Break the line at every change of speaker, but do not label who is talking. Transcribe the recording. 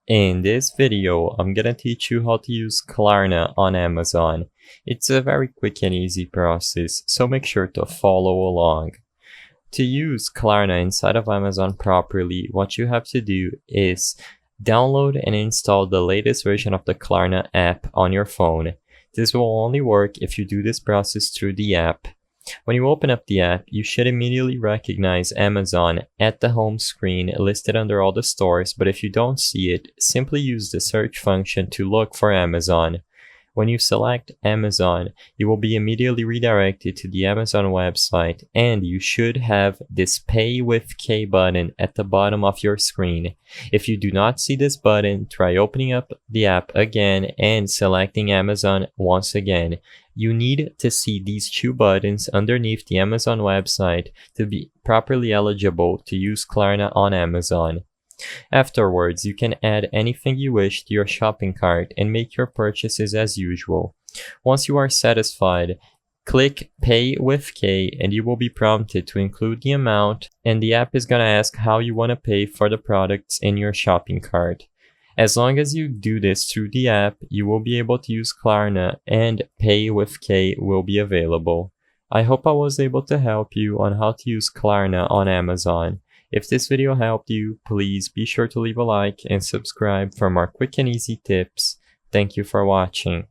In this video, I'm gonna teach you how to use Klarna on Amazon. It's a very quick and easy process, so make sure to follow along. To use Klarna inside of Amazon properly, what you have to do is download and install the latest version of the Klarna app on your phone. This will only work if you do this process through the app. When you open up the app, you should immediately recognize Amazon at the home screen listed under all the stores, but if you don't see it, simply use the search function to look for Amazon. When you select Amazon, you will be immediately redirected to the Amazon website, and you should have this Pay with K button at the bottom of your screen. If you do not see this button, try opening up the app again and selecting Amazon once again. You need to see these two buttons underneath the Amazon website to be properly eligible to use Klarna on Amazon. Afterwards, you can add anything you wish to your shopping cart and make your purchases as usual. Once you are satisfied, click Pay with K and you will be prompted to include the amount, and the app is going to ask how you want to pay for the products in your shopping cart. As long as you do this through the app, you will be able to use Klarna and Pay with K will be available. I hope I was able to help you on how to use Klarna on Amazon. If this video helped you, please be sure to leave a like and subscribe for more quick and easy tips. Thank you for watching.